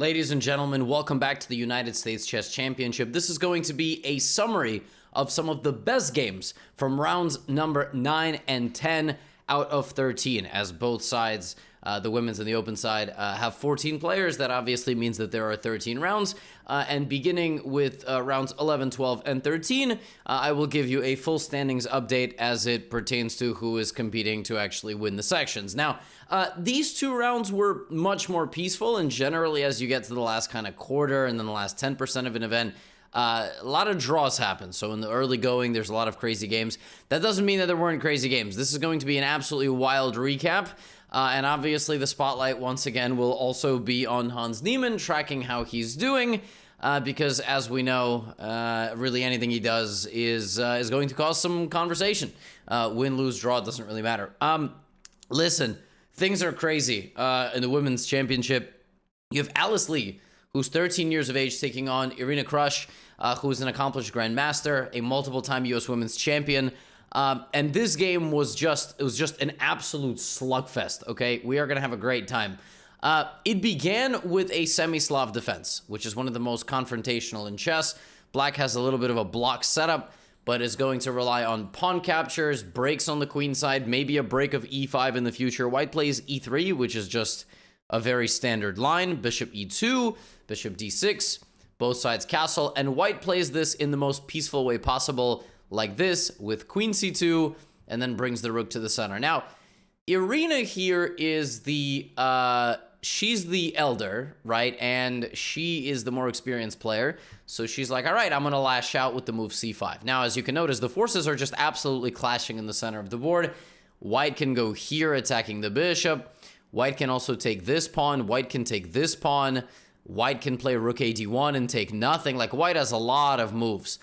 Ladies and gentlemen, welcome back to the United States Chess Championship. This is going to be a summary of some of the best games from rounds number 9 and 10 out of 13, as both sides, the women's and the open side, have 14 players. That obviously means that there are 13 rounds. And beginning with rounds 11, 12, and 13, I will give you a full standings update as it pertains to who is competing to actually win the sections. Now, these two rounds were much more peaceful, and generally as you get to the last kind of quarter and then the last 10% of an event, a lot of draws happen. So in the early going, there's a lot of crazy games. That doesn't mean that there weren't crazy games. This is going to be an absolutely wild recap. And obviously the spotlight once again will also be on Hans Niemann, tracking how he's doing. Because as we know, really anything he does is going to cause some conversation. Win, lose, draw, it doesn't really matter. Listen, things are crazy in the women's championship. You have Alice Lee, who's 13 years of age, taking on Irina Krush, who's an accomplished grandmaster, a multiple-time U.S. women's champion. And this game was just an absolute slugfest, okay? We are going to have a great time. It began with a semi-Slav defense, which is one of the most confrontational in chess. Black has a little bit of a block setup, but is going to rely on pawn captures, breaks on the queen side, maybe a break of e5 in the future. White plays e3, which is just a very standard line. Bishop e2, bishop d6, both sides castle, and white plays this in the most peaceful way possible, like this, with queen c2, and then brings the rook to the center. Now, Irina here is the, she's the elder, right? And she is the more experienced player. So she's like, all right, I'm going to lash out with the move c5. Now, as you can notice, the forces are just absolutely clashing in the center of the board. White can go here, attacking the bishop. White can also take this pawn. White can take this pawn. White can play rook a d1 and take nothing. Like, white has a lot of moves.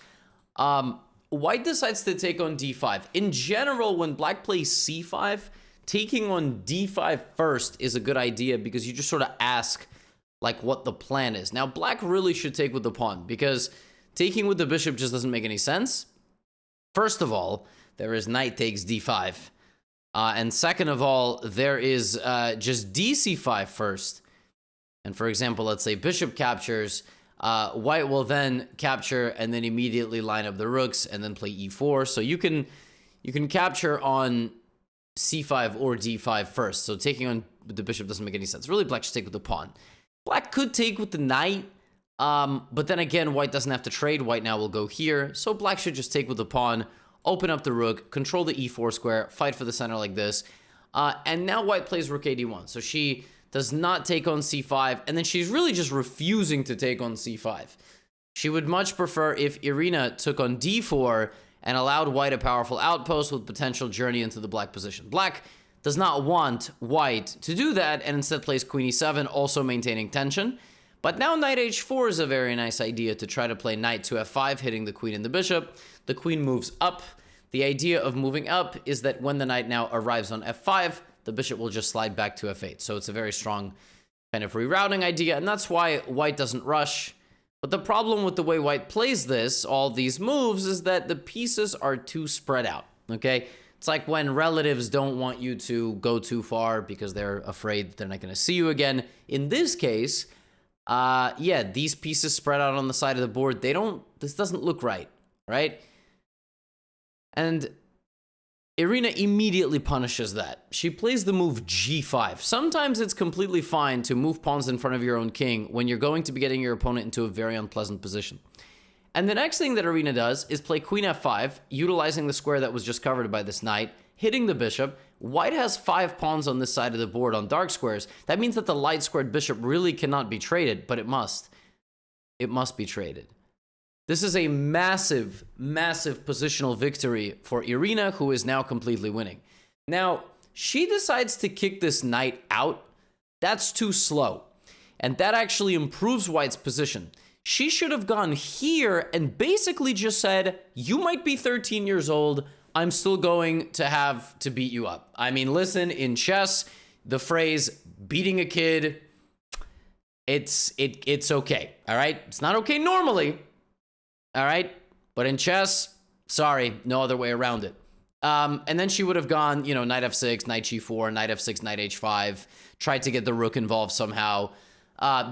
White decides to take on d5. In general, when black plays c5, taking on d5 first is a good idea because you just sort of ask, like, what the plan is. Now, black really should take with the pawn because taking with the bishop just doesn't make any sense. First of all, there is knight takes d5. And second of all, there is just dc5 first. And for example, let's say bishop captures, white will then capture and then immediately line up the rooks and then play e4. So you can capture on c5 or d5 first. So taking on the bishop doesn't make any sense. Really, black should take with the pawn. Black could take with the knight, but then again, white doesn't have to trade. White now will go here. So black should just take with the pawn, open up the rook, control the e4 square, fight for the center like this. And now white plays rook a d1. So she does not take on c5, and then she's really just refusing to take on c5. She would much prefer if Irina took on d4 and allowed white a powerful outpost with potential journey into the black position. Black does not want white to do that, and instead plays queen e7, also maintaining tension. But now knight h4 is a very nice idea to try to play knight to f5, hitting the queen and the bishop. The queen moves up. The idea of moving up is that when the knight now arrives on f5, the bishop will just slide back to f8. So it's a very strong kind of rerouting idea, and that's why white doesn't rush. But the problem with the way white plays this, all these moves, is that the pieces are too spread out, okay? It's like when relatives don't want you to go too far because they're afraid they're not going to see you again. In this case, yeah, these pieces spread out on the side of the board, this doesn't look right, right? And Irina immediately punishes that. She plays the move g5. Sometimes it's completely fine to move pawns in front of your own king when you're going to be getting your opponent into a very unpleasant position. And the next thing that Irina does is play queen f5, utilizing the square that was just covered by this knight, hitting the bishop. White has 5 pawns on this side of the board on dark squares. That means that the light squared bishop really cannot be traded, but it must. It must be traded. This is a massive, massive positional victory for Irina, who is now completely winning. Now, she decides to kick this knight out. That's too slow. And that actually improves white's position. She should have gone here and basically just said, you might be 13 years old. I'm still going to have to beat you up. I mean, listen, in chess, the phrase beating a kid, it's okay, all right? It's not okay normally. All right, but in chess, sorry, no other way around it. And then she would have gone, you know, knight f6, knight g4, knight f6, knight h5, tried to get the rook involved somehow.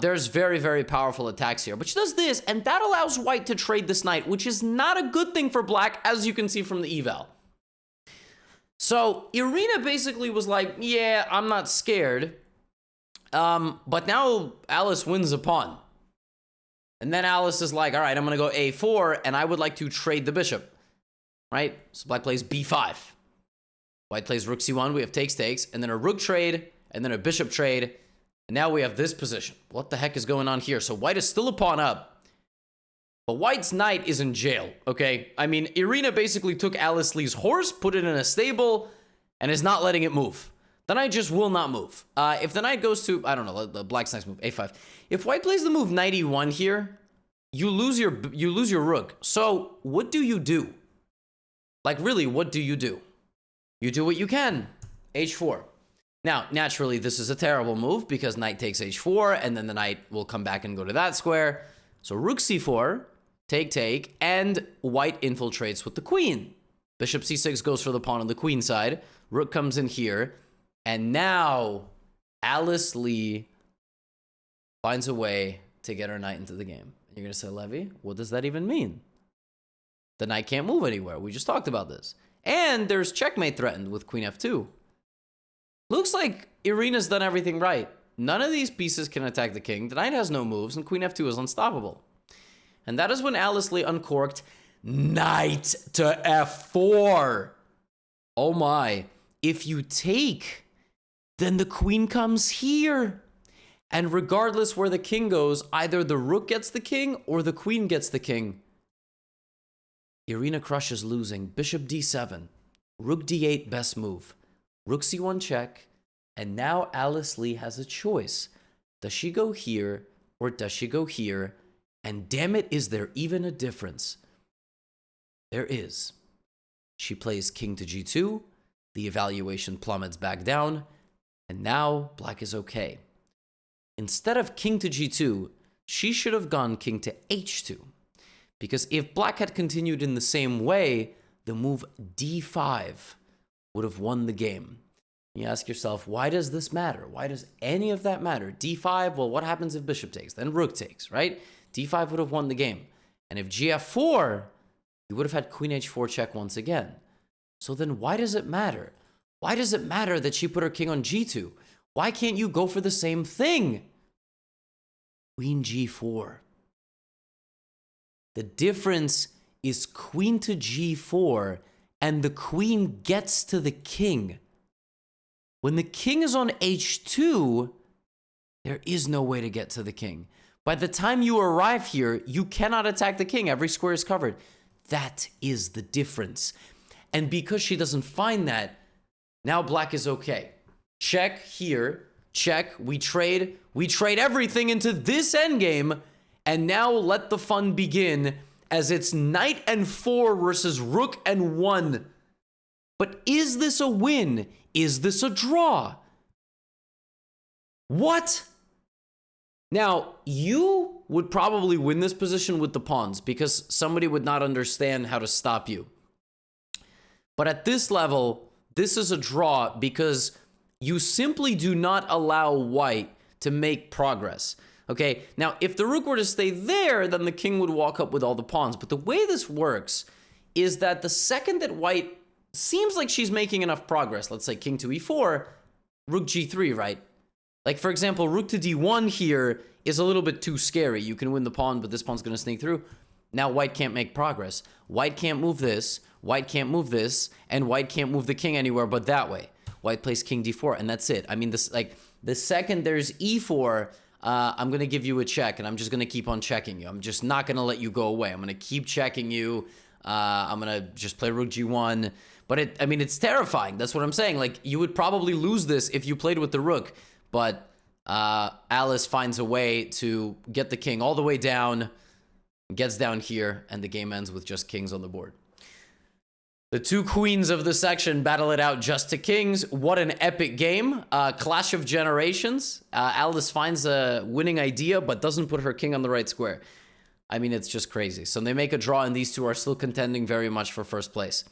there's very, very powerful attacks here. But she does this, and that allows white to trade this knight, which is not a good thing for black, as you can see from the eval. So Irina basically was like, yeah, I'm not scared. But now Alice wins a pawn. And then Alice is like, all right, I'm going to go a4, and I would like to trade the bishop. Right? So black plays b5. White plays rook c1. We have takes, and then a rook trade, and then a bishop trade. And now we have this position. What the heck is going on here? So white is still a pawn up. But white's knight is in jail, okay? I mean, Irina basically took Alice Lee's horse, put it in a stable, and is not letting it move. The knight just will not move. If the knight goes to, I don't know, the black's next move, a5. If white plays the move knight e1 here, you lose your rook. So what do you do? Like, really, what do? You do what you can. h4. Now, naturally, this is a terrible move because knight takes h4, and then the knight will come back and go to that square. So rook c4, take, and white infiltrates with the queen. Bishop c6 goes for the pawn on the queen side. Rook comes in here. And now Alice Lee finds a way to get her knight into the game. You're going to say, Levy, what does that even mean? The knight can't move anywhere. We just talked about this. And there's checkmate threatened with queen f2. Looks like Irina's done everything right. None of these pieces can attack the king. The knight has no moves, and queen f2 is unstoppable. And that is when Alice Lee uncorked knight to f4. Oh my. If you take, then the queen comes here. And regardless where the king goes, either the rook gets the king or the queen gets the king. Irina crushes losing. Bishop d7. Rook d8, best move. Rook c1 check. And now Alice Lee has a choice. Does she go here or does she go here? And damn it, is there even a difference? There is. She plays king to g2. The evaluation plummets back down. And now black is okay. Instead of king to g2, she should have gone king to h2. Because if black had continued in the same way, the move d5 would have won the game. You ask yourself, why does this matter? Why does any of that matter? d5, well, what happens if bishop takes? Then rook takes, right? d5 would have won the game. And if gf4, you would have had queen h4 check once again. So then why does it matter? Why does it matter that she put her king on g2? Why can't you go for the same thing? Queen g4. The difference is queen to g4, and the queen gets to the king. When the king is on h2, there is no way to get to the king. By the time you arrive here, you cannot attack the king. Every square is covered. That is the difference. And because she doesn't find that, now black is okay. Check here, check, we trade everything into this endgame, and now let the fun begin as it's knight and 4 versus rook and 1. But is this a win? Is this a draw? What? Now, you would probably win this position with the pawns because somebody would not understand how to stop you. But at this level, this is a draw because you simply do not allow white to make progress. Okay, now if the rook were to stay there, then the king would walk up with all the pawns. But the way this works is that the second that white seems like she's making enough progress, let's say king to e4, rook g3, right? Like, for example, rook to d1 here is a little bit too scary. You can win the pawn, but this pawn's going to sneak through. Now white can't make progress. White can't move this, white can't move this, and white can't move the king anywhere but that way. White plays king d4, and that's it. I mean, this, like, the second there's e4, I'm going to give you a check, and I'm just going to keep on checking you. I'm just not going to let you go away. I'm going to keep checking you. I'm going to just play rook g1. But, I mean, it's terrifying. That's what I'm saying. Like, you would probably lose this if you played with the rook. But Alice finds a way to get the king all the way down, gets down here, and the game ends with just kings on the board. The two queens of the section battle it out just to kings. What an epic game. Clash of generations. Alice finds a winning idea, but doesn't put her king on the right square. I mean, it's just crazy. So they make a draw, and these two are still contending very much for first place.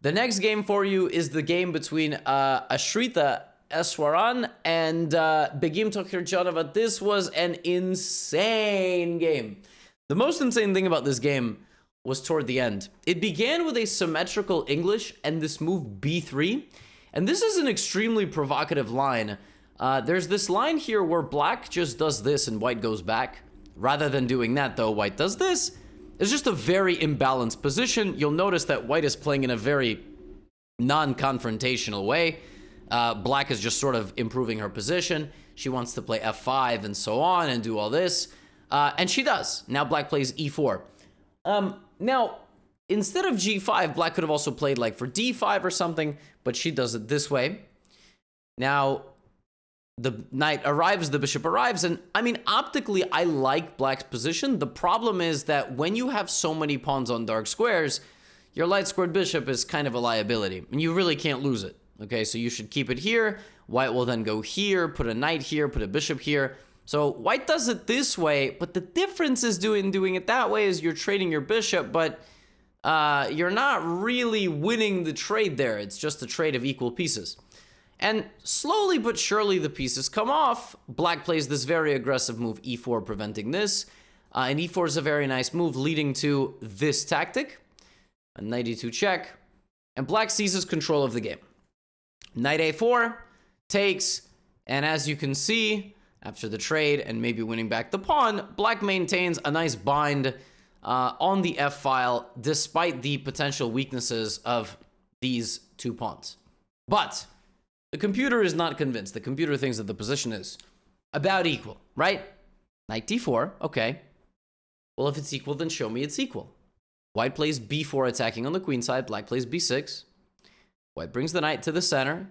The next game for you is the game between Ashrita Eswaran and Begim Tokirjanova. This was an insane game. The most insane thing about this game was toward the end. It began with a symmetrical English and this move b3. And this is an extremely provocative line. There's this line here where black just does this and white goes back. Rather than doing that, though, white does this. It's just a very imbalanced position. You'll notice that white is playing in a very non-confrontational way. Black is just sort of improving her position. She wants to play f5 and so on and do all this. And she does. Now black plays e4. Now, instead of g5, black could have also played like for d5 or something, but she does it this way. Now, the knight arrives, the bishop arrives, and I mean, optically, I like black's position. The problem is that when you have so many pawns on dark squares, your light squared bishop is kind of a liability, and you really can't lose it. Okay, so you should keep it here. White will then go here, put a knight here, put a bishop here. So white does it this way, but the difference is doing it that way is you're trading your bishop, but you're not really winning the trade there. It's just a trade of equal pieces. And slowly but surely the pieces come off. Black plays this very aggressive move, e4, preventing this. And e4 is a very nice move, leading to this tactic. A knight e2 check. And black seizes control of the game. Knight a4 takes, and as you can see, after the trade and maybe winning back the pawn, black maintains a nice bind on the f file, despite the potential weaknesses of these two pawns. But the computer is not convinced. The computer thinks that the position is about equal, right? Knight d4, okay. Well, if it's equal, then show me it's equal. White plays b4 attacking on the queen side. Black plays b6. White brings the knight to the center.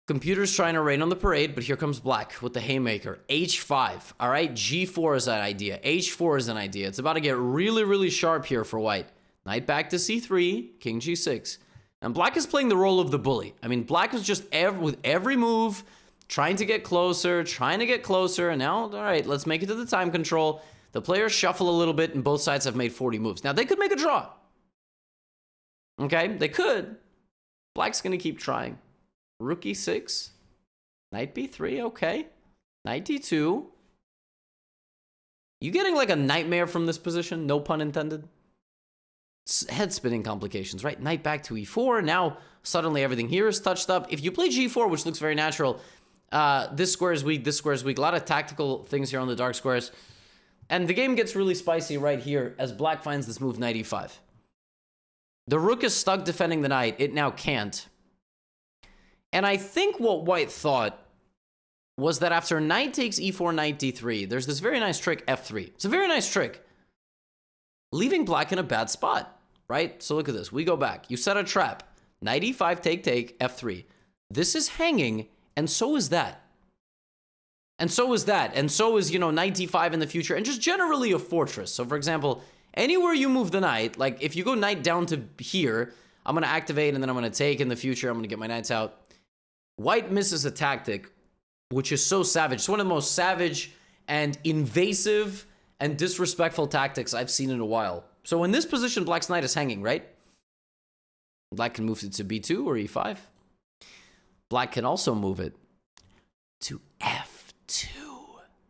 Computer's trying to rain on the parade, but here comes black with the haymaker. h5, all right? g4 is an idea. h4 is an idea. It's about to get really, really sharp here for white. Knight back to c3, king g6. And black is playing the role of the bully. I mean, black is just with every move trying to get closer, and now, all right, let's make it to the time control. The players shuffle a little bit, and both sides have made 40 moves. Now, they could make a draw. Okay, they could. Black's going to keep trying. Rook e6. Knight b3, okay. Knight d2. You getting like a nightmare from this position? No pun intended. Head spinning complications, right? Knight back to e4. Now, suddenly everything here is touched up. If you play g4, which looks very natural, this square is weak, this square is weak. A lot of tactical things here on the dark squares. And the game gets really spicy right here as black finds this move, knight e5. The rook is stuck defending the knight. It now can't. And I think what white thought was that after knight takes e4, knight d3, there's this very nice trick, f3. It's a very nice trick, leaving black in a bad spot, right? So look at this. We go back. You set a trap. Knight e5, take, f3. This is hanging, and so is that. And so is that. And so is, knight d5 in the future, and just generally a fortress. So, for example, anywhere you move the knight, like if you go knight down to here, I'm going to activate, and then I'm going to take in the future. I'm going to get my knights out. White misses a tactic, which is so savage. It's one of the most savage and invasive and disrespectful tactics I've seen in a while. So in this position, black's knight is hanging, right? Black can move it to b2 or e5. Black can also move it to f2.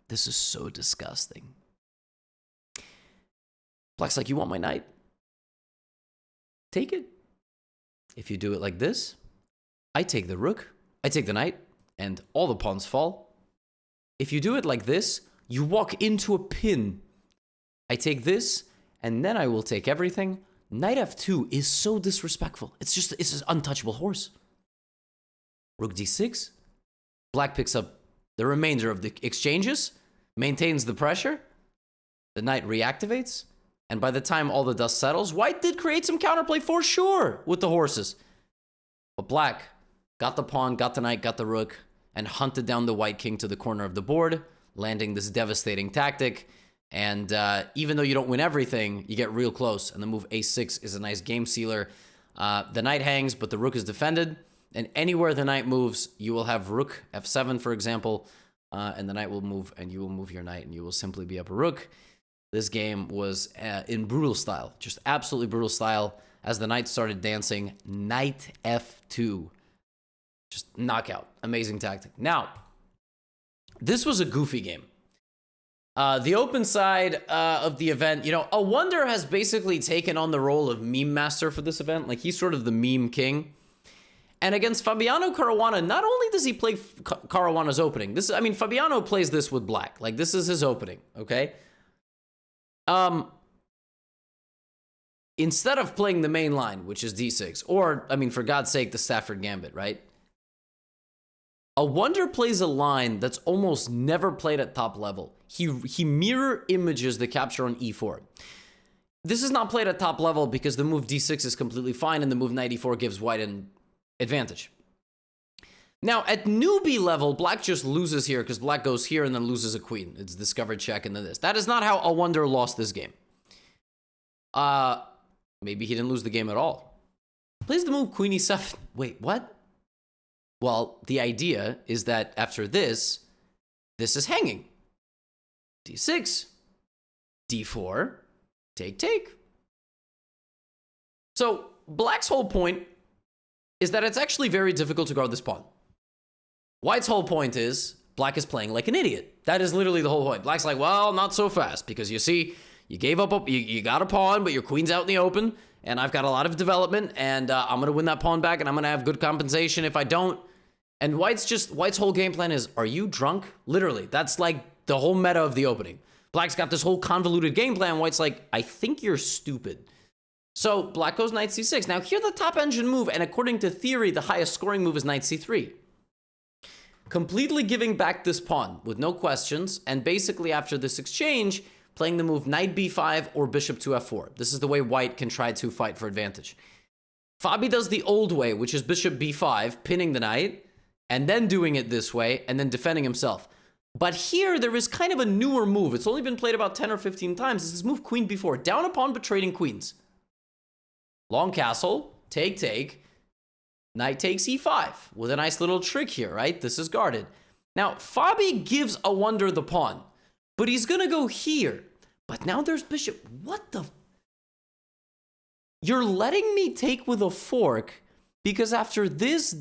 This is so disgusting. Black's like, you want my knight? Take it. If you do it like this, I take the rook, I take the knight, and all the pawns fall. If you do it like this, you walk into a pin. I take this, and then I will take everything. Knight f2 is so disrespectful. It's an untouchable horse. Rook d6. Black picks up the remainder of the exchanges, maintains the pressure. The knight reactivates. And by the time all the dust settles, white did create some counterplay for sure with the horses. But black got the pawn, got the knight, got the rook, and hunted down the white king to the corner of the board, landing this devastating tactic. And even though you don't win everything, you get real close. And the move a6 is a nice game sealer. The knight hangs, but the rook is defended. And anywhere the knight moves, you will have rook f7, for example. And the knight will move, and you will move your knight, and you will simply be up a rook. This game was in brutal style, just absolutely brutal style. As the knight started dancing, knight f2. Just knockout. Amazing tactic. Now, this was a goofy game. The open side of the event, you know, A Wonder has basically taken on the role of meme master for this event. Like, he's sort of the meme king. And against Fabiano Caruana, not only does he play Caruana's opening, Fabiano plays this with black. Like, this is his opening, okay? Instead of playing the main line, which is d6, or, for God's sake, the Stafford Gambit, right? A Wonder plays a line that's almost never played at top level. He mirror images the capture on e4. This is not played at top level because the move d6 is completely fine and the move knight e4 gives white an advantage. Now, at newbie level, black just loses here because black goes here and then loses a queen. It's discovered check and then this. That is not how A Wonder lost this game. Maybe he didn't lose the game at all. Plays the move queen e7. Wait, what? Well, the idea is that after this is hanging. d6, d4, take. So black's whole point is that it's actually very difficult to guard this pawn. White's whole point is black is playing like an idiot. That is literally the whole point. Black's like, well, not so fast, because you see, you gave up, you got a pawn, but your queen's out in the open, and I've got a lot of development, and I'm going to win that pawn back, and I'm going to have good compensation if I don't. And White's whole game plan is, are you drunk? Literally, that's like the whole meta of the opening. Black's got this whole convoluted game plan. White's like, I think you're stupid. So black goes knight c6. Now here the top engine move, and according to theory, the highest scoring move is knight c3. Completely giving back this pawn with no questions, and basically after this exchange, playing the move knight b5 or bishop to f4. This is the way white can try to fight for advantage. Fabi does the old way, which is bishop b5, pinning the knight, and then doing it this way, and then defending himself. But here, there is kind of a newer move. It's only been played about 10 or 15 times. This is move queen b4, down a pawn but trading queens. Long castle, take, knight takes e5, with a nice little trick here, right? This is guarded. Now, Fabi gives A Wonder the pawn, but he's gonna go here. But now there's bishop. What the? You're letting me take with a fork, because after this,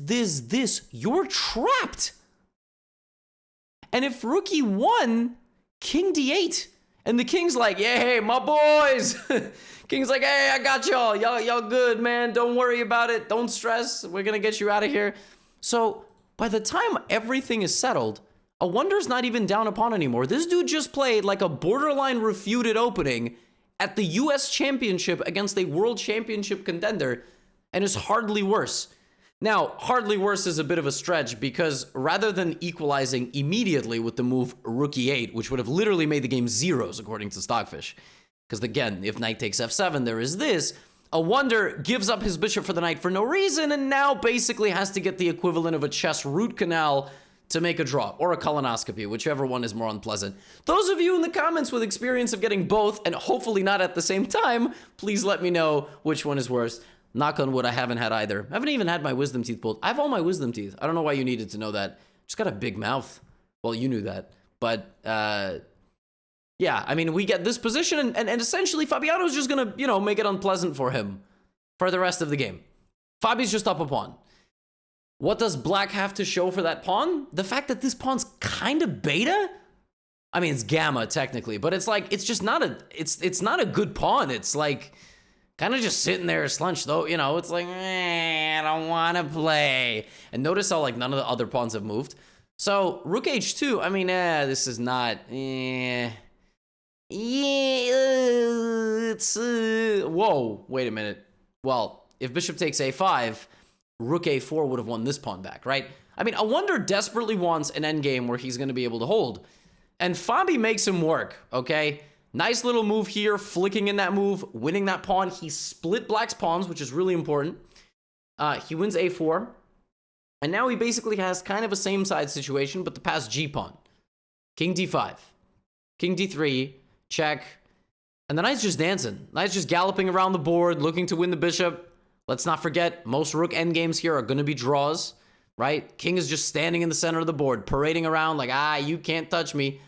you're trapped. And if rook e1, king d8, and the king's like, yeah, hey, my boys. King's like, hey, I got y'all. Y'all good, man. Don't worry about it. Don't stress. We're going to get you out of here. So by the time everything is settled, A Wonder's not even down a pawn anymore. This dude just played like a borderline refuted opening at the US Championship against a World Championship contender, and is hardly worse. Now, hardly worse is a bit of a stretch, because rather than equalizing immediately with the move rook e8, which would have literally made the game zeros according to Stockfish, because again, if knight takes f7, there is this, A Wonder gives up his bishop for the knight for no reason, and now basically has to get the equivalent of a chess root canal to make a draw, or a colonoscopy, whichever one is more unpleasant. Those of you in the comments with experience of getting both, and hopefully not at the same time, please let me know which one is worse. Knock on wood, I haven't had either. I haven't even had my wisdom teeth pulled. I have all my wisdom teeth. I don't know why you needed to know that. Just got a big mouth. Well, you knew that. But, yeah, I mean, we get this position, and essentially Fabiano's just gonna, you know, make it unpleasant for him for the rest of the game. Fabi's just up a pawn. What does black have to show for that pawn? The fact that this pawn's kind of beta? I mean, it's gamma, technically, but it's like, it's just not it's not a good pawn. It's like, kind of just sitting there slunched, though, you know, it's like, I don't want to play. And notice how, like, none of the other pawns have moved. So, rook h2, I mean, this is not, it's, whoa, wait a minute. Well, if bishop takes a5, rook a4 would have won this pawn back, right? I mean, A Wonder desperately wants an endgame where he's going to be able to hold. And Fabi makes him work, okay? Nice little move here, flicking in that move, winning that pawn. He split black's pawns, which is really important. He wins a4. And now he basically has kind of a same side situation, but the passed g pawn. King d5. King d3. Check. And the knight's just dancing. Knight's just galloping around the board, looking to win the bishop. Let's not forget, most rook endgames here are going to be draws, right? King is just standing in the center of the board, parading around like, you can't touch me.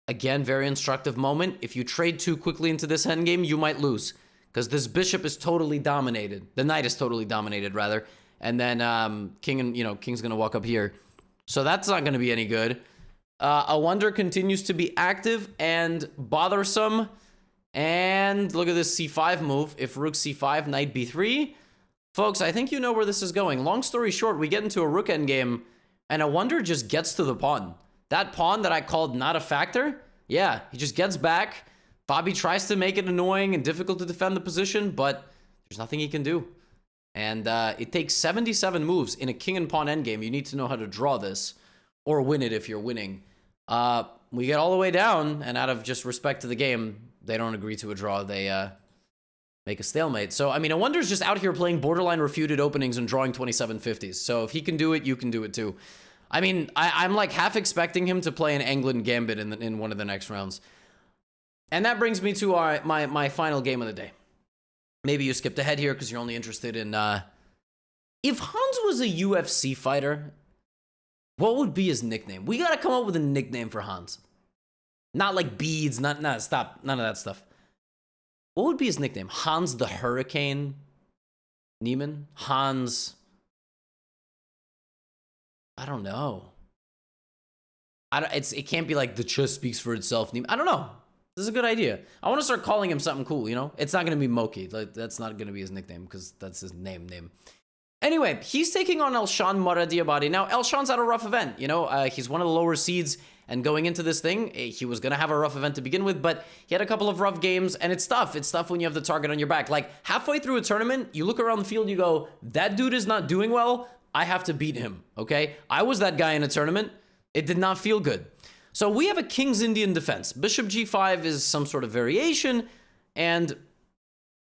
Again, very instructive moment. If you trade too quickly into this endgame, you might lose, because this bishop is totally dominated. The knight is totally dominated, rather. And then king's gonna walk up here. So that's not gonna be any good. A wonder continues to be active and bothersome. And look at this c5 move. If rook c5, knight b3. Folks, I think you know where this is going. Long story short, we get into a rook endgame, and a wonder just gets to the pawn. That pawn that I called not a factor, yeah, he just gets back. Bobby tries to make it annoying and difficult to defend the position, but there's nothing he can do. And it takes 77 moves in a king and pawn endgame. You need to know how to draw this, or win it if you're winning. We get all the way down, and out of just respect to the game, they don't agree to a draw. They make a stalemate. So, I mean, a wonder's just out here playing borderline refuted openings and drawing 2750s. So if he can do it, you can do it too. I mean, I'm like half expecting him to play an England Gambit in one of the next rounds. And that brings me to my final game of the day. Maybe you skipped ahead here because you're only interested in... if Hans was a UFC fighter, what would be his nickname? We gotta come up with a nickname for Hans. Not like beads, stop, none of that stuff. What would be his nickname? Hans the Hurricane? Niemann? Hans... I don't know. It can't be like the chess speaks for itself. I don't know. This is a good idea. I want to start calling him something cool, you know? It's not going to be Moki. Like, that's not going to be his nickname because that's his name. Anyway, he's taking on Elshan Moradiabadi. Now, Elshan's had a rough event, you know? He's one of the lower seeds, and going into this thing, he was going to have a rough event to begin with, but he had a couple of rough games, and it's tough. It's tough when you have the target on your back. Like, halfway through a tournament, you look around the field, you go, that dude is not doing well. I have to beat him, okay? I was that guy in a tournament. It did not feel good. So we have a King's Indian defense. Bishop g5 is some sort of variation, and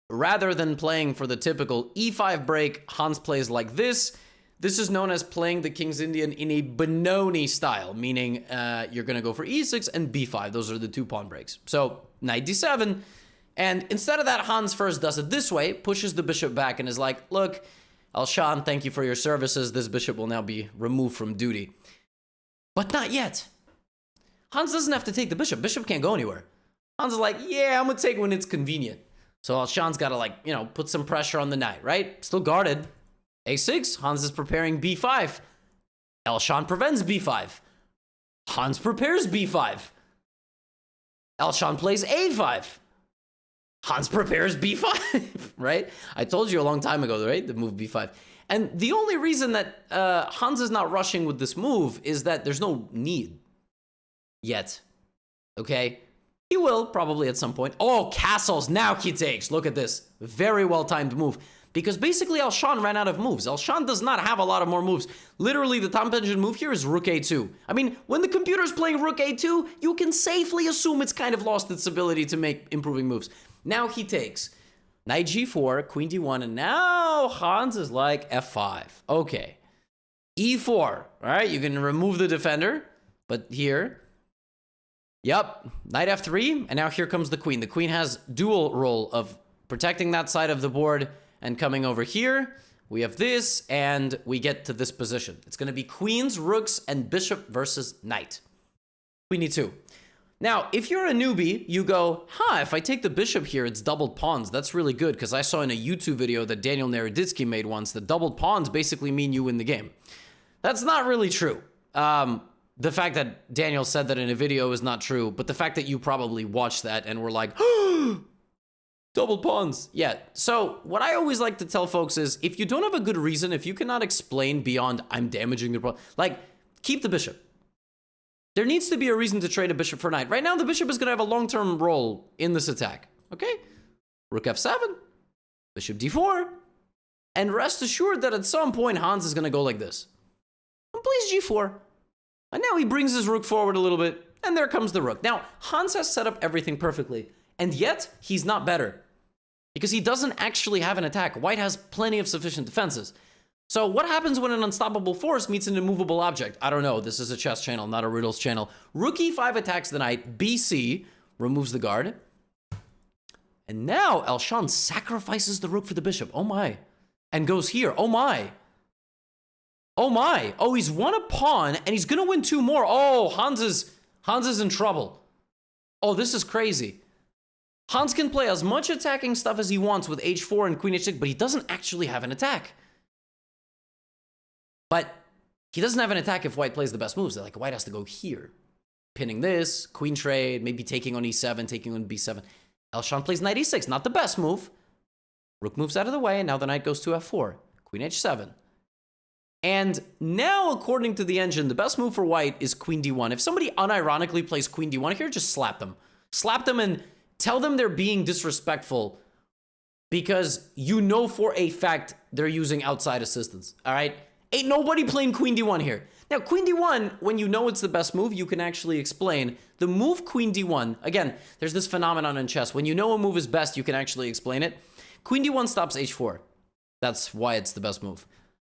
rather than playing for the typical e5 break, Hans plays like this. This is known as playing the King's Indian in a Benoni style, meaning you're going to go for e6 and b5. Those are the two pawn breaks. So knight d7, and instead of that, Hans first does it this way, pushes the bishop back and is like, look, Elshan, thank you for your services. This bishop will now be removed from duty. But not yet. Hans doesn't have to take the bishop. Bishop can't go anywhere. Hans is like, yeah, I'm going to take it when it's convenient. So Elshan's got to, like, you know, put some pressure on the knight, right? Still guarded. a6. Hans is preparing b5. Elshan prevents b5. Hans prepares b5. Elshan plays a5. Hans prepares b5, right? I told you a long time ago, right? The move b5. And the only reason that Hans is not rushing with this move is that there's no need yet, okay? He will probably at some point. Oh, castles, now he takes. Look at this. Very well-timed move. Because basically Elshan ran out of moves. Elshan does not have a lot of more moves. Literally, the top engine move here is rook a2. I mean, when the computer's playing rook a2, you can safely assume it's kind of lost its ability to make improving moves. Now he takes knight g4, queen d1, and now Hans is like f5. Okay. e4, all right? You can remove the defender, but here, yep, knight f3, and now here comes the queen. The queen has dual role of protecting that side of the board and coming over here. We have this, and we get to this position. It's going to be queens, rooks, and bishop versus knight. Queen e2. Now, if you're a newbie, you go, if I take the bishop here, it's doubled pawns. That's really good, because I saw in a YouTube video that Daniel Naroditsky made once that doubled pawns basically mean you win the game. That's not really true. The fact that Daniel said that in a video is not true, but the fact that you probably watched that and were like, doubled pawns. Yeah, so what I always like to tell folks is, if you don't have a good reason, if you cannot explain beyond, I'm damaging the pawn, like, keep the bishop. There needs to be a reason to trade a bishop for knight. Right now, the bishop is going to have a long-term role in this attack. Okay? Rook f7, bishop d4, and rest assured that at some point, Hans is going to go like this. And plays g4. And now he brings his rook forward a little bit, and there comes the rook. Now, Hans has set up everything perfectly, and yet, he's not better. Because he doesn't actually have an attack. White has plenty of sufficient defenses. So what happens when an unstoppable force meets an immovable object? I don't know. This is a chess channel, not a riddles channel. Rook e5 attacks the knight. bc removes the guard. And now Elshan sacrifices the rook for the bishop. Oh my. And goes here. Oh my. Oh my. Oh, he's won a pawn and he's going to win two more. Oh, Hans is in trouble. Oh, this is crazy. Hans can play as much attacking stuff as he wants with h4 and queen h6, but he doesn't actually have an attack. But he doesn't have an attack if white plays the best moves. Like, white has to go here. Pinning this, queen trade, maybe taking on e7, taking on b7. Elshan plays knight e6, not the best move. Rook moves out of the way, and now the knight goes to f4. Queen h7. And now, according to the engine, the best move for white is queen d1. If somebody unironically plays queen d1 here, just slap them. Slap them and tell them they're being disrespectful because you know for a fact they're using outside assistance, all right? Ain't nobody playing queen d1 here. Now, queen d1, when you know it's the best move, you can actually explain. The move queen d1, again, there's this phenomenon in chess. When you know a move is best, you can actually explain it. Queen d1 stops h4. That's why it's the best move.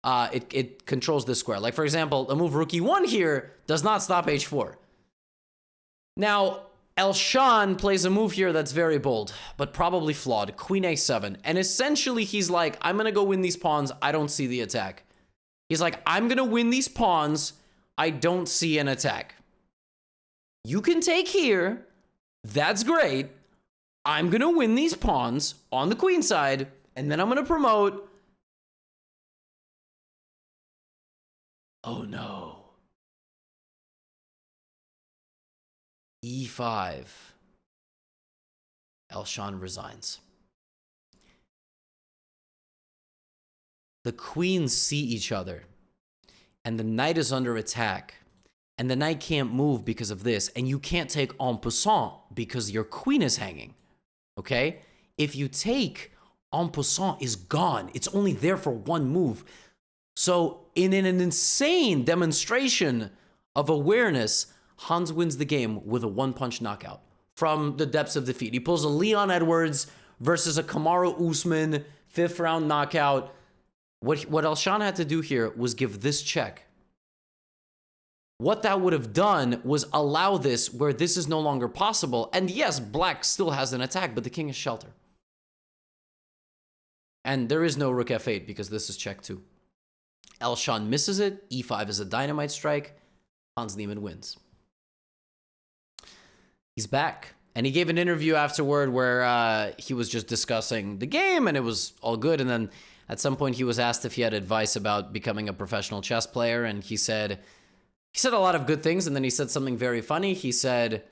It controls this square. Like, for example, the move rook e1 here does not stop h4. Now, Elshan plays a move here that's very bold, but probably flawed. Queen a7. And essentially, he's like, I'm going to go win these pawns. I don't see the attack. He's like, I'm going to win these pawns. I don't see an attack. You can take here. That's great. I'm going to win these pawns on the queen side, and then I'm going to promote. Oh, no. e5. Elshan resigns. The queens see each other, and the knight is under attack, and the knight can't move because of this, and you can't take en passant because your queen is hanging, okay? If you take, en passant is gone. It's only there for one move. So in an insane demonstration of awareness, Hans wins the game with a one-punch knockout from the depths of defeat. He pulls a Leon Edwards versus a Kamaru Usman 5th round knockout. What Elshan had to do here was give this check. What that would have done was allow this where this is no longer possible. And yes, black still has an attack, but the king is shelter. And there is no rook f8 because this is check 2. Elshan misses it. e5 is a dynamite strike. Hans Niemann wins. He's back. And he gave an interview afterward where he was just discussing the game and it was all good. And then at some point he was asked if he had advice about becoming a professional chess player. And he said a lot of good things. And then he said something very funny. He said,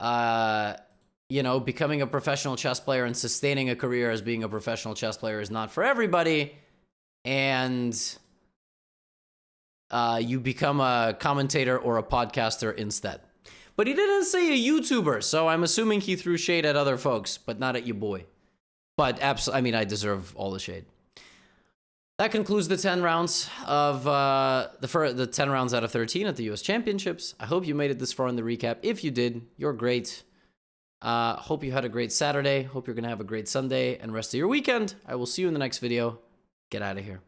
you know, becoming a professional chess player and sustaining a career as being a professional chess player is not for everybody. And you become a commentator or a podcaster instead. But he didn't say a YouTuber, so I'm assuming he threw shade at other folks, but not at your boy. But I mean, I deserve all the shade. That concludes the 10 rounds of the 10 rounds out of 13 at the US Championships. I hope you made it this far in the recap. If you did, you're great. Hope you had a great Saturday. Hope you're gonna have a great Sunday and rest of your weekend. I will see you in the next video. Get out of here.